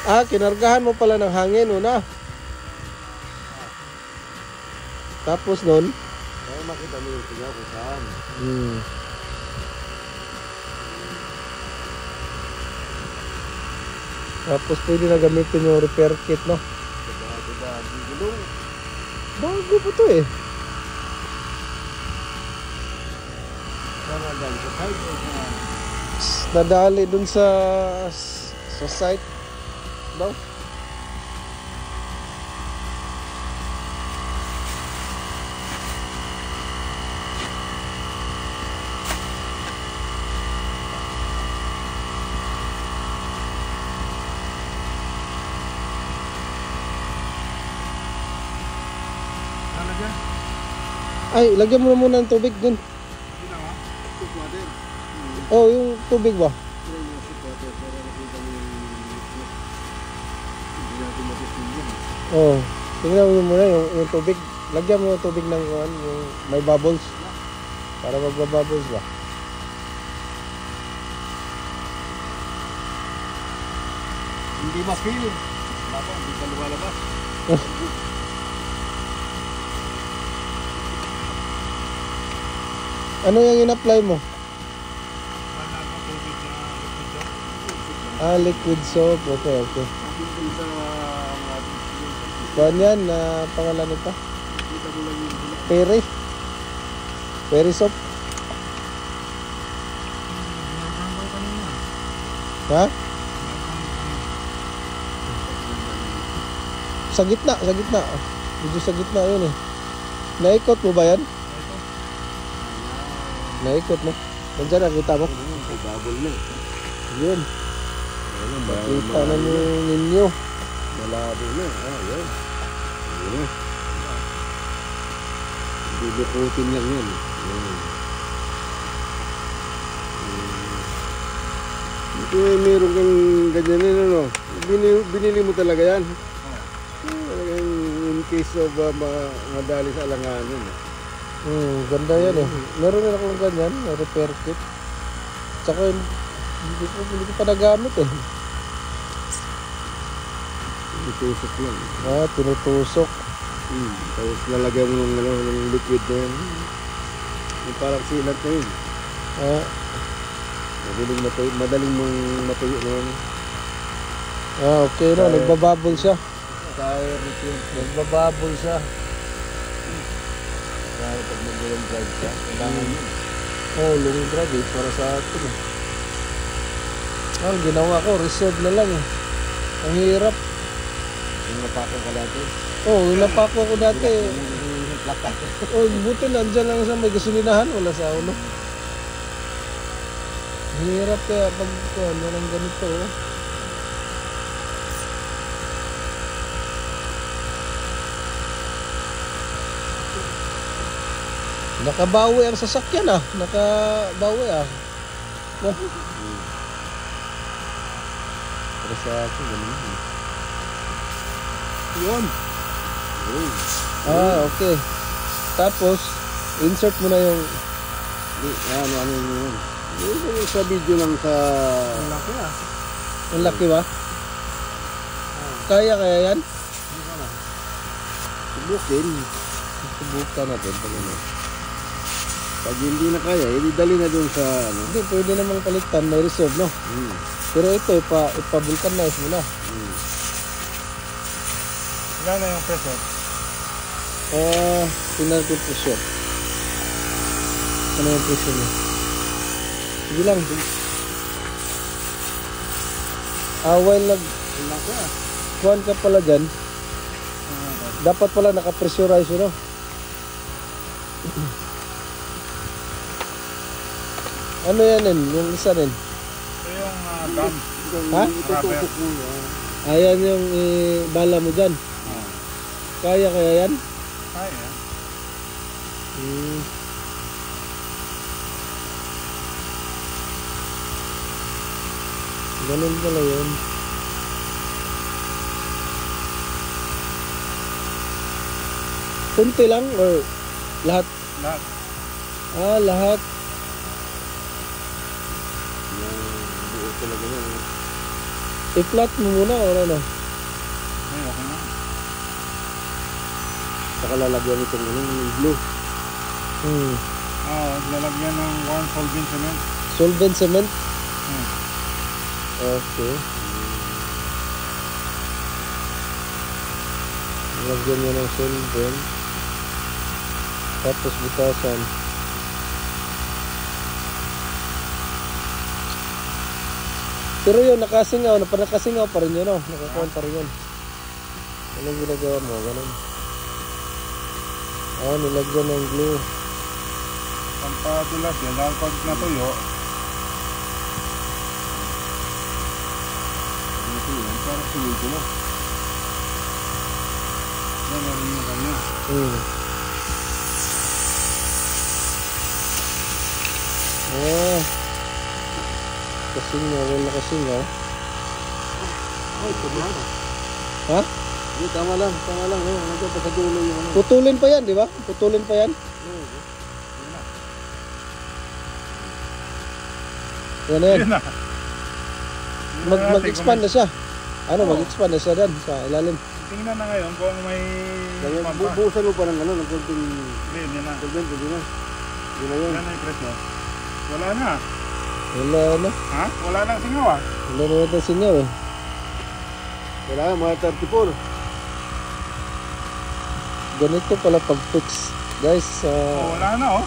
Ah, kinargahan mo pala ng hangin una. Tapos nun? Kaya makita mo yung singaw kung saan. Tapos pwede na gamitin yung repair kit, no? Gulong. Bago po to eh. Sana dyan sa side o sa... Nadali dun sa site daw. Ay, lagyan mo na muna ng tubig dun. Oh, yung tubig ba? Oh, tingnan mo muna yung tubig. Lagyan mo yung tubig ng yung may bubbles. Para magbabubbles ba? Hindi ma-feel. Dapat hindi ka lumalabas. Ano yung in-apply mo? Ah, liquid soap. Okay, okay. Kuhan yan, pangalan nito? Peri. Peri soap. Ha? Sa gitna, sa gitna. Medyo sa gitna yun eh. Naikot mo ba yan? Naikot mo. Nandiyan nakita mo? Babol na. Yun. Nakita na ninyo. Malabo na. Ah, yan. Yan. Bibukutin lang yan. Ito ay meron kang ganyan ano. Binili mo talaga yan. In case of madali sa alanganin. Ganda yan eh. Meron na akong ganyan, repair kit. Tsaka hindi ko pa nagamit eh. Tinutusok lang. Ah, tinutusok. Tapos lalagyan mo ng liquid na yan. Yung parang silat na yun. Ah, madaling mong matuyo na yan. ah okay no, nagbabubble siya. Tire liquid. Nagbabubble siya. Kaya pag mag-long drive ka, kailangan yun. Oh, long drive eh, para sa atin eh. Ah, ginawa ko, reserve na lang eh. Ang hirap. Yung napako ka dati. Oh, yung napako ko dati eh. Yung plaka. Oh, buti nandyan lang sa may gasolinahan, wala sa ulo. Hirap kaya pag walang ganito oh. Nakabawi ang sasakyan ah. Nakabawi ah. No? Para sa akin, ganun. Yun. Ah, okay. Tapos, insert mo na yung... Ano yun. Yung sa video lang sa... Ang laki ah. Ang laki ba? Kaya yan? Subukin. Subukan natin pag ano. Pag hindi na kaya, dali na doon sa ano. Hindi, pwede namang palitan. May reserve, no? Pero ito, ipa-vulcanize mo na. Ilan na yung pressure? Tingnan ko yung pressure. Ano yung pressure niya? Sige lang. While kuhan ka pala dyan, dapat pala naka-pressurize yun, no? Ano yan yun? Yung isa rin? Ito yung dam. Ha? Rubber. Ayan yung bala mo dyan. Kaya yan? Kaya. Ganun pala yun. Kunti lang or lahat? Lahat. Ah, lahat. Buo talaga yan. I-flat mo muna o ano? Ay, okay na. Saka lalagyan itong yung glue. Lalagyan ng 1 solvent cement. Solvent cement? Okay. Lagyan nyo ng solvent. Tapos butasan. Pero yun, nakasingaw pa rin yun, no? Nakakuhan pa rin yun. Anong ginagawa mo? Ganun. Nilagyan ng glue. Pampadulas yan. Dahil pag natuyo, ito yun. Para sumito na. Yan, meron yung kanya. Kasingaw, wala kasingaw. Ay, problema. Ha? Hindi, tama lang. Nandiyan pa sa dulo yung ano. Putulin pa yan, di ba? Putulin pa yan. Yan na yan. Yan na. Mag-expand na siya. Mag-expand na siya dyan sa ilalim. Tingnan na ngayon kung may pampa. Bubusan mo pa ng ano, ng konting Yan na. solvent, hindi na. Hindi na yun. Yan na yung presyo. Wala na. Wala na. Ha? Wala nang singaw ah. Wala na ito sinyaw eh. Wala, mga 34. Ganito pala pag-fix. Guys, Wala na oh.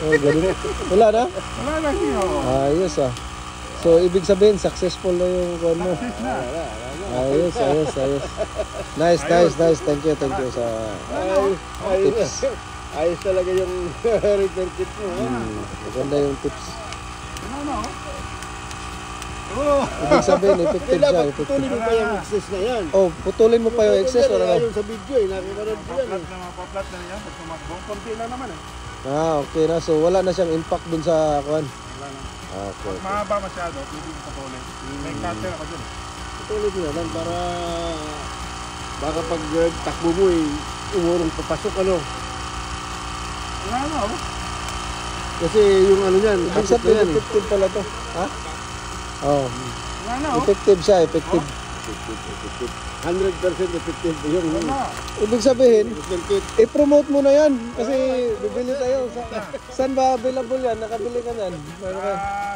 ganito. Wala na? Wala nang singaw oh. Ayos ah. So, ibig sabihin, successful na yung kuhan mo. Success na. Ayos. Nice. Thank you sa tips. Ayos talaga yung repair kit mo. Maganda yung tips. Wala na oh. Ibig sabihin, effective siya. Dapat putulin mo pa yung excess na yan. Putulin mo pa yung excess or ano? Yung sa video nakipanood ko yan. Mapaplat na yan. Pag tumakbo, konti na naman Okay na. So, wala na siyang impact dun sa kuhan. Wala na. Okay. Pag mahaba masyado, pwede yung patuloy. May cutter ako dyan. Putulin mo na lang para baka pag takbo mo umurong papasok ano. Wala na oh. Kasi yung ano yan, Ibig takot na sabihin, yan eh. effective pala to. Ha? Wala na oh. Effective siya, effective. 100% effective yung Wala na. Ibig sabihin, repair kit. i-promote mo na yan. Kasi bibili tayo. Saan ba available yan? Nakabili ka yan.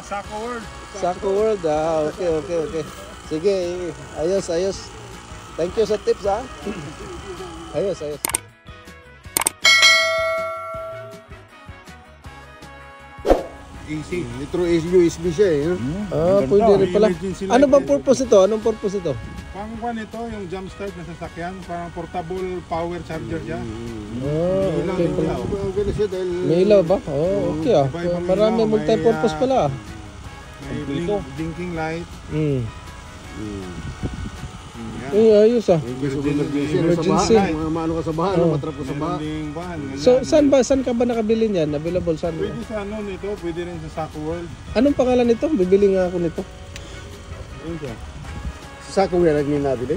Sako World. Sako World. Okay. Sige, ayos. Thank you sa tips ha. Ayos. AC. Nitro USB siya eh. Pwede rin pala. Ano bang purpose ito? Anong purpose ito? Pangkuan ito, yung jump start na sasakyan, parang portable power charger siya. Okay pala. Maganda siya dahil May ilaw ba? Okay ah. Marami multi-purpose pala. May blinking light. Ayos ah. emergency. Maano ka sa bahay, matrap ka sa bahay. So saan ka ba nakabili niyan? Available saan? Pwede sa ano nito, pwede rin sa Sako World. Anong pangalan nito? Bibili nga ako nito. Yun siya. Sako yan ang nabili.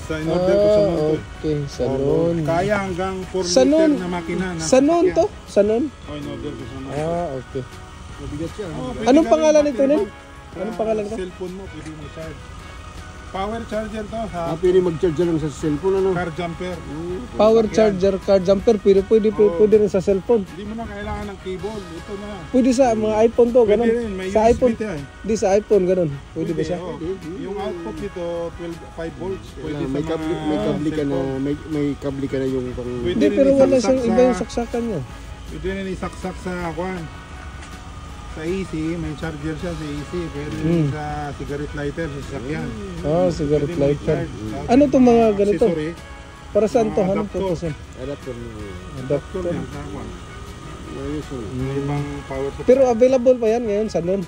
Sa in-order ko sa Noon. Okay, Sanon. Kaya hanggang 4 Sanon. liter na makina. Sanon to? Sanon? In-order ko sa Noon. Okay. Mabigat siya. Anong pangalan nito, Nen? Anong pangalan nito? Cellphone mo, pwede mo charge. Power charger to sa Pwede mag-charge lang sa cellphone ano. car jumper. Power charger, car jumper, pwede rin sa cellphone. Hindi mo na kailangan ng cable. Ito na. Pwede sa mga iPhone to, Pwede ganun. rin, may Sa USB iPhone. to eh. Di sa iPhone, ganun. Pwede ba siya? Oo. Yung output dito, 5 volts. Pwede sa May kable ka na, may kable ka na yung pang Pwede Hindi, rin pero wala isaksak siyang sa- iba yung saksakan niya. Pwede rin isaksak sa kwan. Sa AC, may charger siya sa AC. Pwede rin sa cigarette lighter, sa sasakyan. Cigarette Pwede mo lighter. i-charge. Ano itong mga ganito? Accessory. Para saan to? Mga Anong adapter. purpose yan? adapter mo. Adapter yan sa kwan. Ayos mo. May ibang power supply. Pero available pa yan ngayon sa noon.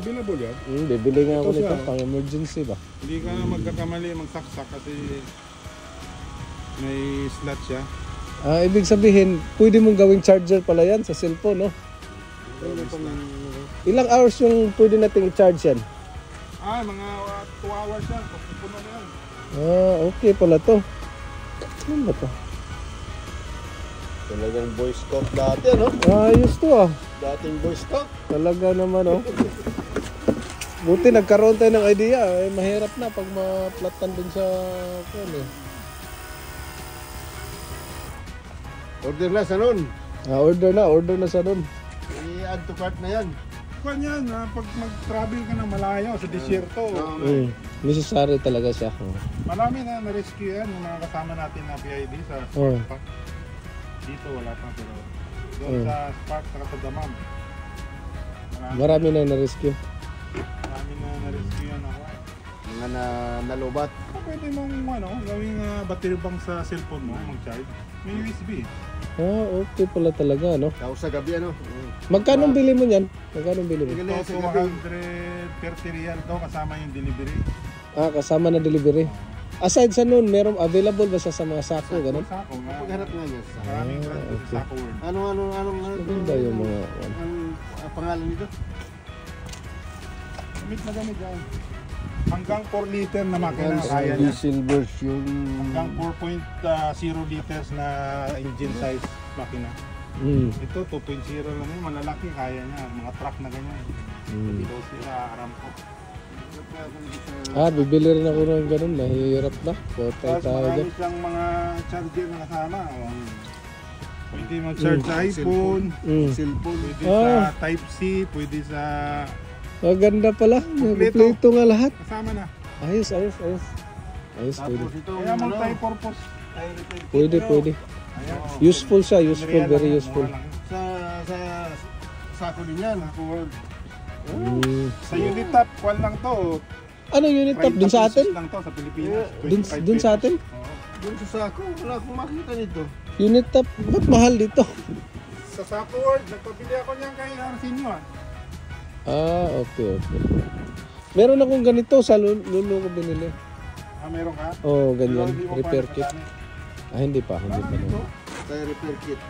Available yan. Bibili nga ako Ito nito, siya. pang emergency ba? Hindi ka na magkakamali magsaksak kasi may slot siya. Ibig sabihin, pwede mong gawing charger pala yan sa cellphone, no? Ilang hours yung pwede nating i-charge yan? Mga 2 hours yan. Puno na yan. Okay pala to. Ano ba to? Talagang Boy Scout dati ano? Ayos to ah. Dating Boy Scout. Talaga naman oh. Buti nagkaroon tayo ng idea. Eh, mahirap na pag ma-platan dun sa... Ano, eh. Order na sa nun. Order na sa nun. I-add to cart na yan. Kwan yan, pag mag-travel ka ng malayo sa disyerto, Necessary talaga siya. marami na na-rescue yan, yung mga kasama natin na PID sa Oh. Spark. Dito wala pa, pero doon sa Spark, saka sa Damam. Marami na na-rescue. Marami na na-rescue yan ako. Mga nalobat. Pwede mong gawing battery bank sa cellphone mo, mag-charge. May USB. Okay pala talaga, no? Tapos sa gabi ano. Magkano bili mo niyan? Magkano bili mo? Ito, 230 real daw kasama yung delivery. Kasama na delivery. Aside sa nun, merong available ba siya sa mga sako, ganun? Sako nga. Pagharap nga niya. Maraming brand sa Sako World. Anong Maganda yung mga... ang pangalan nito? Gamit na gamit yan. Hanggang 4 liter na makina kaya niya. Diesel version. Hanggang 4.0 liters na engine size makina. Ito 2.0 lang yun, malalaki kaya niya. Mga truck na ganyan. Ito sila Aramco. Bibili rin ako ng ganun. Mahirap na. Potay Tapos tayo dyan. marami siyang mga charger na kasama. Pwede mag-charge sa iPhone, Cellphone. pwede sa Type-C, pwede sa... Maganda pala. Kompleto nga lahat. Kasama na. Ayos, pwede. Tapos ito, Kaya multi-purpose. Pwede. Ayan. Useful siya, useful, Real very lang, useful. mura lang. sa sako din yan. Sako World. Mm. Sa Unitap, kwan lang to. Ano unit top? Dun sa 30 atin? pesos lang to sa Pilipinas. Dun sa atin? Oo. Doon sa sako, wala akong makita nito. Unit top? Ba't mahal dito? Sa Sako World, nagpabili ako niyan kay Arsenio. Okay. Meron akong ganito sa Lulu ko binili. Meron ka? Oh, ganyan. Pero hindi mo pa Repair kit. nagamit. Hindi pa. Parang ito. Tayo repair kit.